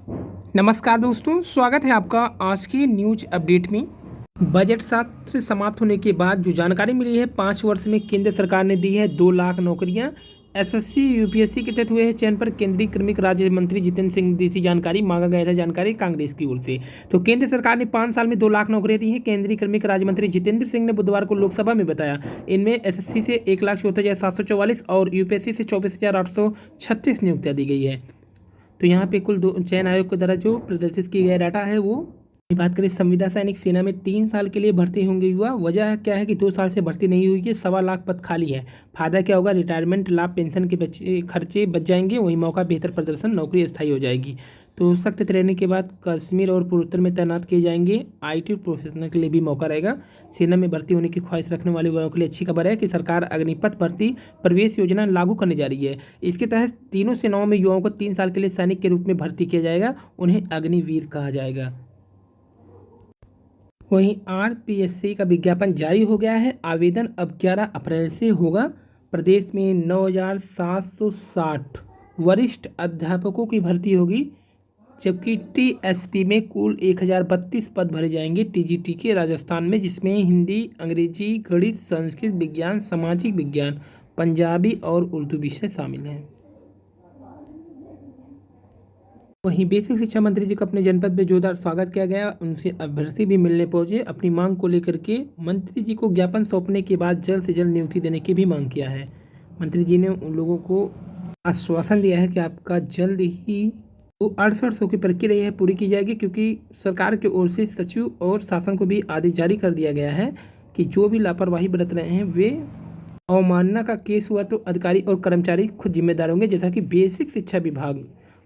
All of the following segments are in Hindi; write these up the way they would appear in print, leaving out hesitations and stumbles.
नमस्कार दोस्तों, स्वागत है आपका आज की न्यूज अपडेट में। बजट सत्र समाप्त होने के बाद जो जानकारी मिली है, 5 वर्ष में केंद्र सरकार ने दी है 2 लाख नौकरियां। एसएससी यूपीएससी के तहत हुए हैं चयन पर केंद्रीय कार्मिक राज्य मंत्री जितेंद्र सिंह दी जानकारी मांगा गया था। जानकारी कांग्रेस की ओर से तो केंद्र सरकार ने 5 साल में 2 लाख नौकरियां दी हैं। केंद्रीय कार्मिक राज्य मंत्री जितेंद्र सिंह ने बुधवार को लोकसभा में बताया। इनमें एसएससी से 1,74,744 और यूपीएससी से 24,836 नियुक्तियां दी गई है। तो यहाँ पे कुल चयन आयोग के द्वारा जो प्रदर्शित किया गया डाटा है वो बात करें। संविदा सैनिक सेना में 3 साल के लिए भर्ती होंगे युवा। वजह क्या है कि 2 साल से भर्ती नहीं हुई है। 1.25 लाख पद खाली है। फायदा क्या होगा? रिटायरमेंट लाभ, पेंशन के खर्चे बच जाएंगे। वही मौका, बेहतर प्रदर्शन, नौकरी स्थायी हो जाएगी। तो सख्त ट्रेनिंग के बाद कश्मीर और पूर्वोत्तर में तैनात किए जाएंगे। आईटी प्रोफेशनल के लिए भी मौका रहेगा। सेना में भर्ती होने की ख्वाहिश रखने वाले युवाओं के लिए अच्छी खबर है कि सरकार अग्निपथ भर्ती प्रवेश योजना लागू करने जा रही है। इसके तहत तीनों सेनाओं में युवाओं को 3 साल के लिए सैनिक के रूप में भर्ती किया जाएगा। उन्हें अग्निवीर कहा जाएगा। वहीं आरपीएससी का विज्ञापन जारी हो गया है। आवेदन अब 11 अप्रैल से होगा। प्रदेश में 9,760 वरिष्ठ अध्यापकों की भर्ती होगी, जबकि टीएसपी में कुल 1,032 पद भरे जाएंगे। टीजीटी के राजस्थान में, जिसमें हिंदी, अंग्रेजी, गणित, संस्कृत, विज्ञान, सामाजिक विज्ञान, पंजाबी और उर्दू विषय शामिल हैं। वहीं बेसिक शिक्षा मंत्री जी का अपने जनपद में जोरदार स्वागत किया गया। उनसे अभ्यर्थी भी मिलने पहुंचे। अपनी मांग को लेकर के मंत्री जी को ज्ञापन सौंपने के बाद जल्द से जल्द नियुक्ति देने की भी मांग किया है। मंत्री जी ने उन लोगों को आश्वासन दिया है कि आपका जल्द ही 6800 की प्रक्रिया है पूरी की जाएगी, क्योंकि सरकार की ओर से सचिव और शासन को भी आदेश जारी कर दिया गया है कि जो भी लापरवाही बरत रहे हैं वे अवमानना का केस हुआ तो अधिकारी और कर्मचारी खुद जिम्मेदार होंगे। जैसा कि बेसिक शिक्षा विभाग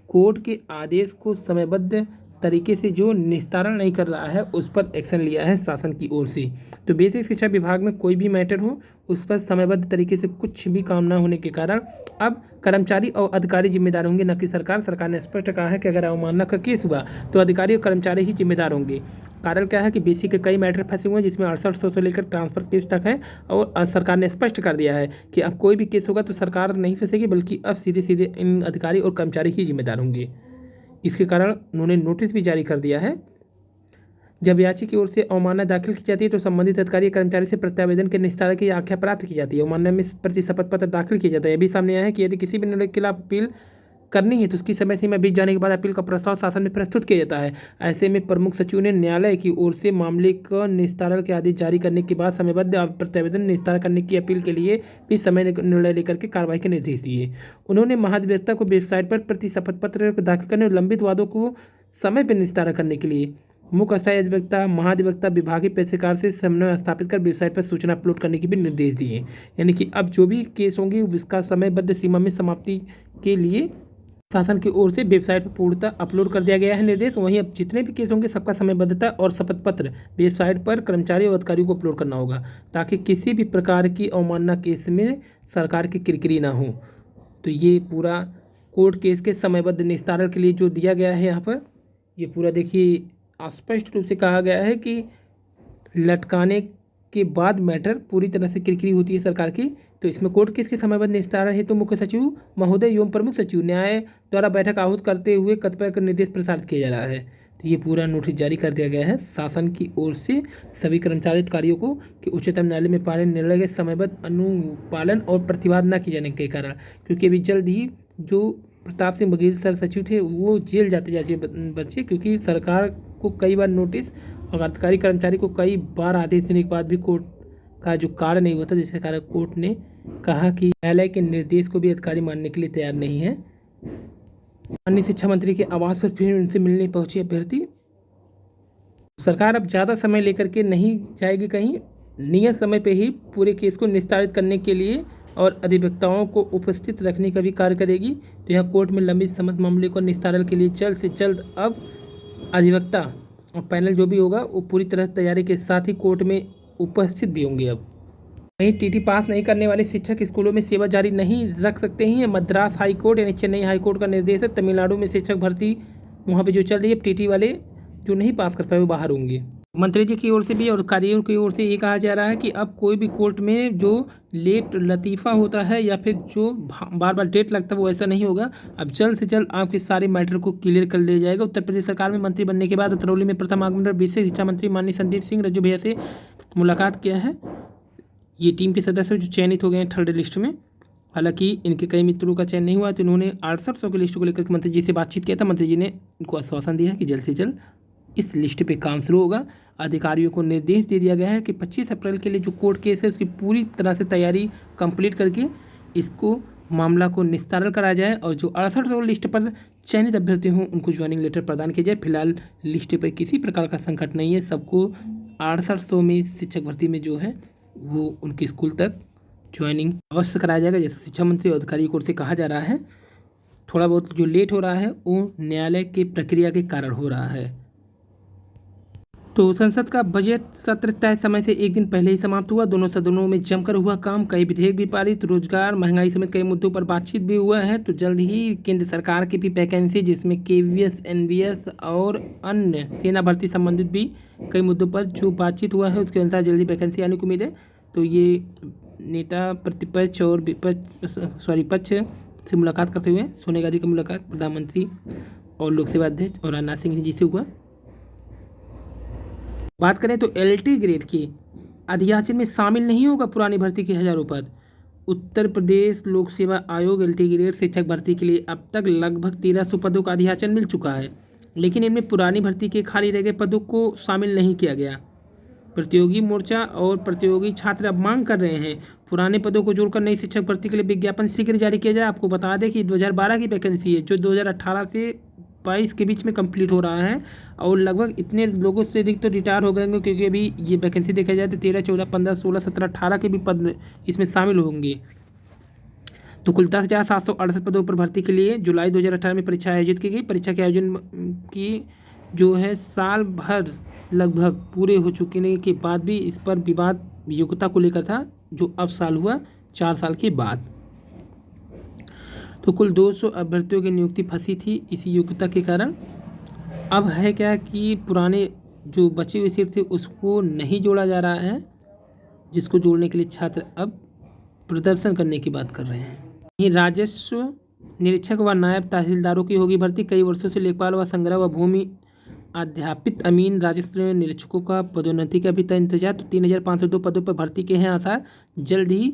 कोर्ट के आदेश को समयबद्ध तरीके से जो निस्तारण नहीं कर रहा है उस पर एक्शन लिया है शासन की ओर से। तो बेसिक शिक्षा विभाग में कोई भी मैटर हो उस पर समयबद्ध तरीके से कुछ भी काम ना होने के कारण अब कर्मचारी और अधिकारी जिम्मेदार होंगे, न कि सरकार। सरकार ने स्पष्ट कहा है कि अगर अवमानना का केस हुआ तो अधिकारी और कर्मचारी ही जिम्मेदार होंगे। कारण क्या है कि बेसिक के कई मैटर फंसे हुए हैं, जिसमें 6800 से लेकर ट्रांसफर केस तक है। और सरकार ने स्पष्ट कर दिया है कि अब कोई भी केस होगा तो सरकार नहीं फंसेगी, बल्कि अब सीधे सीधे इन अधिकारी और कर्मचारी ही जिम्मेदार होंगे। इसके कारण उन्होंने नोटिस भी जारी कर दिया है। जब याची की ओर से अवमानना दाखिल की जाती है तो संबंधित अधिकारी कर्मचारी से प्रत्यावेदन के निस्तारण की आज्ञा प्राप्त की जाती है। अवमानना में प्रति शपथ पत्र दाखिल किया जाता है। यह भी सामने आया है कि यदि किसी भी निर्णय के खिलाफ अपील करनी है तो उसकी समय सीमा बीत जाने के बाद अपील का प्रस्ताव शासन में प्रस्तुत किया जाता है। ऐसे में प्रमुख सचिव ने न्यायालय की ओर से मामले का निस्तारण के आदेश जारी करने के बाद समयबद्ध प्रत्यावेदन निस्तारण करने की अपील के लिए भी समय निर्णय लेकर के कार्रवाई के निर्देश दिए। उन्होंने महाधिवक्ता को वेबसाइट पर प्रति शपथ पत्र दाखिल करने और लंबित वादों को समय पर निस्तारण करने के लिए मुख्य स्थायी अधिवक्ता, महाधिवक्ता, विभागीय पेशकार से समन्वय स्थापित कर वेबसाइट पर सूचना अपलोड करने के भी निर्देश दिए। यानी कि अब जो भी केस होंगे उसका समयबद्ध सीमा में समाप्ति के लिए शासन की ओर से वेबसाइट पर पूर्णतः अपलोड कर दिया गया है निर्देश। वहीं अब जितने भी केस होंगे सबका समयबद्धता और शपथ पत्र वेबसाइट पर कर्मचारी और अधिकारियों को अपलोड करना होगा, ताकि किसी भी प्रकार की अवमानना केस में सरकार की किरकिरी ना हो। तो ये पूरा कोर्ट केस के समयबद्ध निस्तारण के लिए जो दिया गया है यहाँ पर, ये पूरा देखिए स्पष्ट रूप से कहा गया है कि लटकाने के बाद मैटर पूरी तरह से किरकिरी होती है सरकार की। तो इसमें कोर्ट केस के समयबद्ध निस्तारण हेतु मुख्य सचिव महोदय एवं प्रमुख सचिव न्याय द्वारा बैठक आहूत करते हुए कतिपय निर्देश प्रसारित किया जा रहा है। तो ये पूरा नोटिस जारी कर दिया गया है शासन की ओर से सभी कर्मचारी अधिकारियों को कि उच्चतम न्यायालय में पारित निर्णय के समयबद्ध अनुपालन और प्रतिवाद न किए जाने के कारण, क्योंकि अभी जल्द ही जो प्रताप सिंह बघेल सर सचिव थे वो जेल जाते जाते बचे, क्योंकि सरकार को कई बार नोटिस और अधिकारी कर्मचारी को कई बार आदेश देने के बाद भी कोर्ट का जो कार्य नहीं होता, जिसके कारण कोर्ट ने कहा कि न्यायालय के निर्देश को भी अधिकारी मानने के लिए तैयार नहीं है। माननीय शिक्षा मंत्री के आवास पर फिर उनसे मिलने पहुंचे अभ्यर्थी। सरकार अब ज़्यादा समय लेकर के नहीं जाएगी कहीं, नियत समय पे ही पूरे केस को निस्तारित करने के लिए और अधिवक्ताओं को उपस्थित रखने का भी कार्य करेगी। तो यहाँ कोर्ट में लंबित समस्त मामले को निस्तारण के लिए जल्द से जल्द अब अधिवक्ता और पैनल जो भी होगा वो पूरी तरह तैयारी के साथ ही कोर्ट में उपस्थित भी होंगे। अब वहीं टीटी पास नहीं करने वाले शिक्षक स्कूलों में सेवा जारी नहीं रख सकते हैं। मद्रास हाई कोर्ट यानी चेन्नई हाई कोर्ट का निर्देश है। तमिलनाडु में शिक्षक भर्ती वहाँ पे जो चल रही है, टीटी वाले जो नहीं पास कर पाए वो बाहर होंगे। मंत्री जी की ओर से भी और अधिकारियों की ओर से ये कहा जा रहा है कि अब कोई भी कोर्ट में जो लेट लतीफ़ा होता है या फिर जो बार बार डेट लगता है वो ऐसा नहीं होगा। अब जल्द से जल्द आपके सारे मैटर को क्लियर कर लिया जाएगा। उत्तर प्रदेश सरकार में मंत्री बनने के बाद अतरौली में प्रथम आगमन पर बेसिक शिक्षा मंत्री माननीय संदीप सिंह रज्जू भैया से मुलाकात किया है। ये टीम के सदस्य जो चयनित हो गए हैं थर्ड लिस्ट में। हालांकि इनके कई मित्रों का चयन नहीं हुआ, तो इन्होंने 6800 की लिस्ट को लेकर मंत्री जी से बातचीत किया था। मंत्री जी ने इनको आश्वासन दिया कि जल्द से जल्द इस लिस्ट पे काम शुरू होगा। अधिकारियों को निर्देश दे दिया गया है कि 25 अप्रैल के लिए जो कोर्ट केस है उसकी पूरी तरह से तैयारी कंप्लीट करके इसको मामला को निस्तारण कराया जाए और जो 6800 लिस्ट पर चयनित अभ्यर्थी हों उनको ज्वाइनिंग लेटर प्रदान किया जाए। फिलहाल लिस्ट पर किसी प्रकार का संकट नहीं है, सबको 6800 में शिक्षक भर्ती में जो है वो उनके स्कूल तक ज्वाइनिंग अवश्य कराया जाएगा, जैसे शिक्षा मंत्री और अधिकारी की ओर से कहा जा रहा है। थोड़ा बहुत जो लेट हो रहा है वो न्यायालय की प्रक्रिया के कारण हो रहा है। तो संसद का बजट सत्र तय समय से एक दिन पहले ही समाप्त हुआ। दोनों सदनों में जमकर हुआ काम, कई विधेयक भी पारित, रोजगार, महंगाई समेत कई मुद्दों पर बातचीत भी हुआ है। तो जल्द ही केंद्र सरकार की भी वैकेंसी जिसमें केवीएस, एनवीएस और अन्य सेना भर्ती संबंधित भी कई मुद्दों पर जो बातचीत हुआ है उसके अनुसार जल्दी वैकेंसी आने की उम्मीद है। तो ये नेता प्रतिपक्ष और पक्ष से मुलाकात करते हुए सोनिया गांधी की मुलाकात प्रधानमंत्री और लोकसभा अध्यक्ष और राजनाथ सिंह जी से हुआ। बात करें तो एलटी ग्रेड की अधियाचन में शामिल नहीं होगा पुरानी भर्ती के हजारों पद। उत्तर प्रदेश लोक सेवा आयोग एलटी ग्रेड शिक्षक भर्ती के लिए अब तक लगभग 1300 पदों का अधियाचन मिल चुका है, लेकिन इनमें पुरानी भर्ती के खाली रह गए पदों को शामिल नहीं किया गया। प्रतियोगी मोर्चा और प्रतियोगी छात्र अब मांग कर रहे हैं पुराने पदों को जोड़कर नई शिक्षक भर्ती के लिए विज्ञापन शीघ्र जारी किया जाए। आपको बता दें कि 2012 की वैकेंसी है जो 2018 से 22 के बीच में कंप्लीट हो रहा है और लगभग इतने लोगों से अधिक तो रिटायर हो गए होंगे, क्योंकि अभी ये वैकेंसी देखा जाए तो 13, 14, 15, 16, 17, 18 के भी पद इसमें शामिल होंगे। तो कुल 10,768 पदों पर भर्ती के लिए जुलाई 2018 में परीक्षा आयोजित की गई। परीक्षा के आयोजन की जो है साल भर लगभग पूरे हो चुके के बाद भी इस पर विवाद योग्यता को लेकर था, जो अब साल हुआ 4 साल के बाद। तो कुल 200 अभ्यर्थियों की नियुक्ति फंसी थी इसी योग्यता के कारण। अब है क्या कि पुराने जो बचे हुए सीट थे उसको नहीं जोड़ा जा रहा है, जिसको जोड़ने के लिए छात्र अब प्रदर्शन करने की बात कर रहे हैं। ये राजस्व निरीक्षक व नायब तहसीलदारों की होगी भर्ती। कई वर्षों से लेखपाल व संग्रह व भूमि अध्यापित अमीन राजस्व निरीक्षकों का पदोन्नति का भी इंतजार। तो 3502 पदों पर भर्ती के हैं आसार। जल्द ही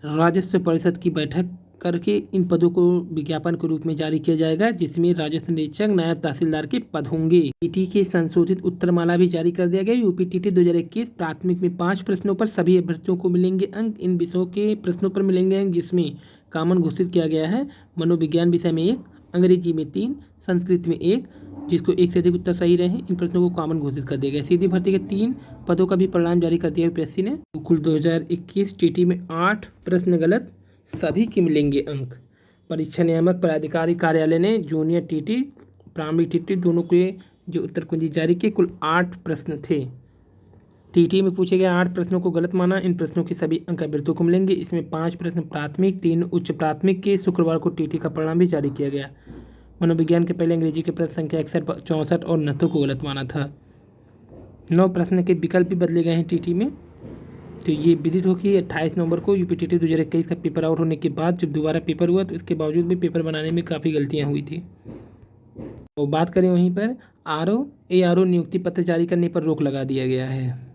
राजस्व परिषद की बैठक करके इन पदों को विज्ञापन के रूप में जारी किया जाएगा, जिसमें राजस्व निरीक्षक, नायब तहसीलदार के पद होंगे। टीटी के संशोधित उत्तरमाला भी जारी कर दिया गया। यूपी टीटी 2021 प्राथमिक में 5 प्रश्नों पर सभी अभ्यर्थियों को मिलेंगे अंक। इन विषयों के प्रश्नों पर मिलेंगे अंक, जिसमें कॉमन घोषित किया गया है। मनोविज्ञान विषय में 1, अंग्रेजी में 3, संस्कृत में 1, जिसको 1 से अधिक उत्तर सही रहे इन प्रश्नों को कॉमन घोषित कर दिया गया। सीधी भर्ती के 3 पदों का भी परिणाम जारी कर दिया यूपीएससी ने। कुल 2021 टीटी में 8 प्रश्न गलत, सभी के मिलेंगे अंक। परीक्षा नियामक प्राधिकारी कार्यालय ने जूनियर टीटी, प्राइमरी टीटी दोनों के जो उत्तर कुंजी जारी किए। कुल 8 प्रश्न थे। टीटी में पूछे गए 8 प्रश्नों को गलत माना। इन प्रश्नों के सभी अंक अभ्यर्थियों को मिलेंगे। इसमें 5 प्रश्न प्राथमिक, 3 उच्च प्राथमिक के। शुक्रवार को टीटी का परिणाम भी जारी किया गया। मनोविज्ञान के पहले अंग्रेजी के प्रश्न संख्या 64 और नथों को गलत माना था। 9 प्रश्न के विकल्प भी बदले गए हैं टीटी में। तो ये विदित हो कि 28 नवंबर को यूपी टीटी 2021 का पेपर आउट होने के बाद जब दोबारा पेपर हुआ तो इसके बावजूद भी पेपर बनाने में काफ़ी गलतियां हुई थी। और बात करें वहीं पर आरओ नियुक्ति पत्र जारी करने पर रोक लगा दिया गया है।